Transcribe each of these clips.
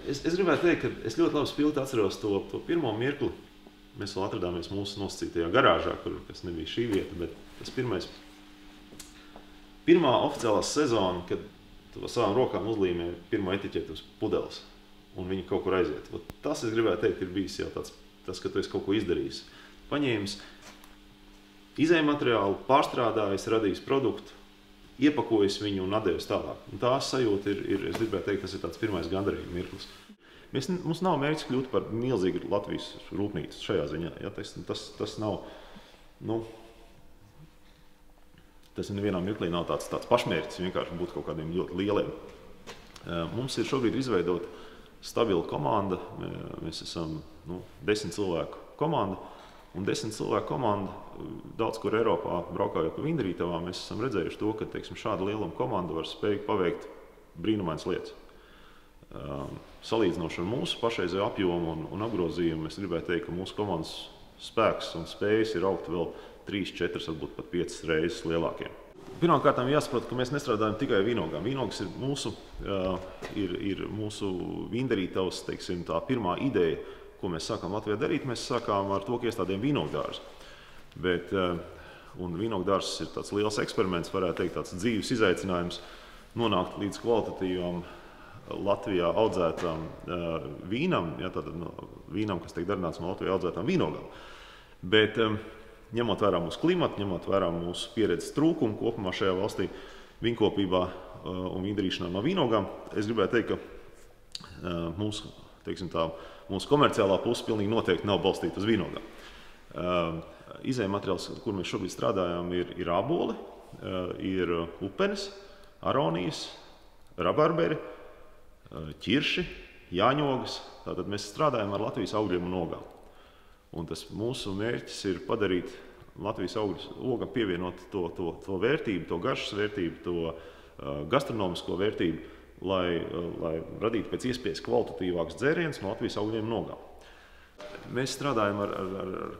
Es gribētu teikt, ka es ļoti labi spilgti atceros to pirmo mirkli. Mēs vēl atradāmies mūsu nosacītajā garāžā, kas nebija šī vieta, bet tas pirmā oficiālā sezona, kad tu savām rokām uzlīmē pirmo etiķeti uz pudeles un viņi kaut kur aiziet. Tas, es gribētu teikt, ir bijis jau tas, ka tu esi kaut ko izdarījis. Paņēmis izējmateriālu, pārstrādājis, radījis produktu, iepakojis viņu un atdevis tālāk. Un tā sajūta es gribētu teikt, tas ir tāds pirmais gandarījuma mirklis. Mums nav mērķis kļūt par milzīgu Latvijas rūpnīcu šajā ziņā. Ja? Tas nav, tas nevienā mirklī nav tāds pašmērķis, vienkārši būt kaut kādiem ļoti lieliem. Mums ir šobrīd izveidota stabila komanda. Mēs esam 10 cilvēku komanda. Un 10 cilvēku komanda, daudz kur Eiropā braukājot pa vindarītavām, mēs esam redzējuši to, ka šāda lieluma komanda var spēj paveikt brīnumainas lietas. Salīdzinoši ar mūsu pašreizējo apjomu un apgrozījumu, es gribētu teikt, ka mūsu komandas spēks un spējas ir augt vēl 3, 4, varbūt pat 5 reizes lielākiem. Pirmkārt, jāsaprot, ka mēs nestrādājam tikai vīnogām. Vīnogas ir mūsu vindarītavas, tā pirmā ideja, ko mēs sākām Latvijā darīt. Mēs sākām ar to, ka iestādījām vīnogdārzu. Un vīnogdārzs ir tāds liels eksperiments, varētu teikt, tāds dzīves izaicinājums nonākt līdz kvalitatīvam Latvijā audzētām vīnam, vīnam, kas tiek darināts no Latvijā audzētām vīnogām. Bet ņemot vērā mūsu klimatu, ņemot vērā mūsu pieredzes trūkumu kopumā šajā valstī vīnkopībā un vīndarīšanā no vīnogām, es gribētu teikt, ka mūsu komerciālā puse pilnīgi noteikti nav balstīta uz vīnogām. Izējmateriāls, kur mēs šobrīd strādājām, ir āboli, ir upenes, aronijas, rabarberi, ķirši, jāņogas. Tātad mēs strādājam ar Latvijas augļiem un ogām. Un tas mūsu mērķis ir padarīt Latvijas ogam pievienot to vērtību, to garšas vērtību, to gastronomisko vērtību, lai radītu pēc iespējas kvalitatīvāks dzēriens no Latvijas augļiem un ogām. Mēs strādājam ar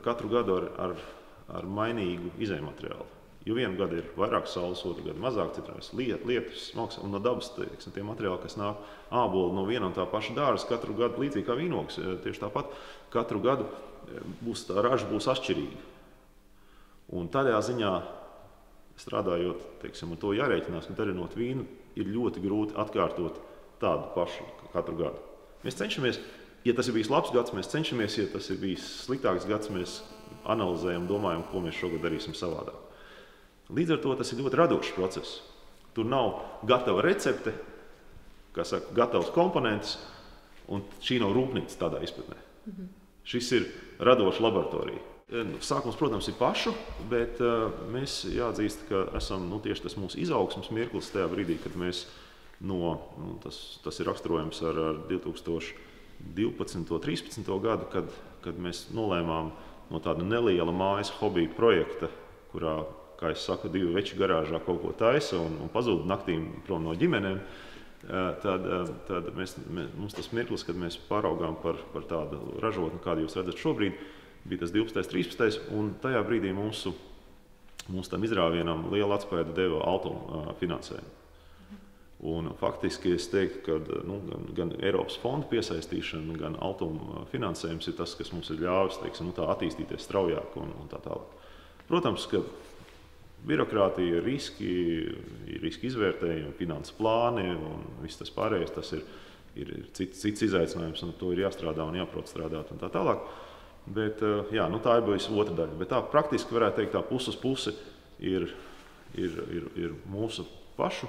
katru gadu ar mainīgu izējmateriālu. Jo vienu gadu ir vairāk saules, otru gadu mazāk, citreiz lietus, smalks, un no dabas tie materiāli, kas nāk āboli no viena un tā paša dārza, katru gadu līdzīgi kā vīnogas, tieši tāpat katru gadu tā raža būs atšķirīga. Un tādā ziņā, strādājot, ar to jārēķinās, ka darinot vīnu, ir ļoti grūti atkārtot tādu pašu katru gadu. Mēs cenšamies, ja tas ir bijis labs gads, mēs cenšamies, ja tas ir bijis sliktāks gads, mēs analizējam, domājam, ko mēs šogad darīsim savādāk. Līdz ar to tas ir ļoti radošs process. Tur nav gatava recepte, kā saka, gatavs komponents, un šī nav rūpnīca tādā izpratnē. Šis ir radoša laboratorija. Sākums, protams, ir pašu, bet mēs jāatzīst, ka esam tieši tas mūsu izaugsmes mirklis tajā brīdī, kad mēs tas ir raksturojams ar 2012. 13. gadu, kad mēs nolēmām no tāda neliela mājas hobija projekta, kurā, kā es saku, 2 veči garāžā kaut ko taisa un pazūd naktīm prom no ģimenēm, tad mums tas mirklis, kad mēs pāraugām par tādu ražotni, kādu jūs redzat šobrīd, bija tas 12. 13. un tajā brīdī mūsu tam izrāvienam liela atspēja deva Altuma finansējumu. Un faktiski es teiktu, ka gan Eiropas fonda piesaistīšana, gan Altuma finansējums ir tas, kas mums ir ļāvis tā attīstīties straujāk un tā tālāk. Protams, ka birokrātija, riski izvērtējumi, finanses plāni un viss tas pārējais, tas ir cits izaicinājums, un to ir jāstrādā un jāprot strādāt un tā tālāk. Bet tā ir bijusi otra daļa. Bet tā praktiski varētu teikt, tā puse uz pusi ir mūsu pašu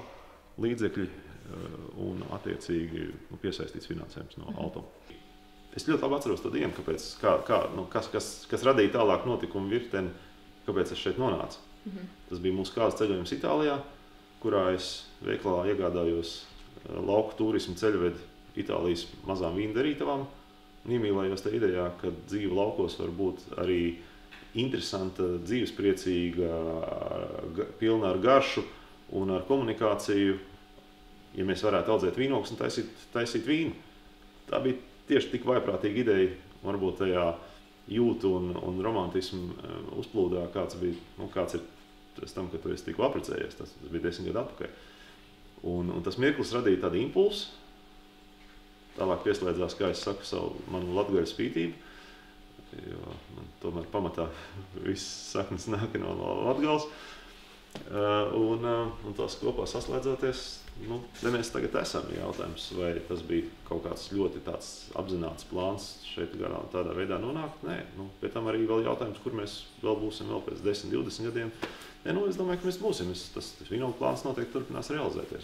līdzekļi un attiecīgi piesaistīts finansējums no Altuma. Es ļoti labi atceros to dienu, kas radīja tālāk notikumu virteni, kāpēc es šeit nonācu. Tas bija mūsu kāzas ceļojums Itālijā, kurā es veikalā iegādājos lauku turismu ceļvedi Itālijas mazām vīndarītavām un iemīlējos tajā idejā, ka dzīve laukos var būt arī interesanta, dzīvespriecīga, pilna ar garšu un ar komunikāciju, ja mēs varētu audzēt vīnogas un taisīt vīnu. Tā bija tieši tik vaiprātīga ideja, varbūt tajā jūtu un romantismu uzplūdā, kāds ir pēc tam, kad tu esi tikko apprecējies. Tas bija 10 gadu atpakaļ. Un tas mirklis radīja tādu impulsu, tālāk pieslēdzās, kā es saku, manu latgaļu spītību, jo man tomēr pamatā viss saknes nāk no Latgales. Un tās kopā saslēdzoties, te mēs tagad esam. Jautājums, vai tas bija kaut kāds ļoti tāds apzināts plāns šeit tādā veidā nonākt? Nē, pie tam arī vēl jautājums, kur mēs vēl būsim vēl pēc 10, 20 gadiem. Es domāju, ka mēs būsim. Tas Vinova plāns noteikti turpinās realizēties.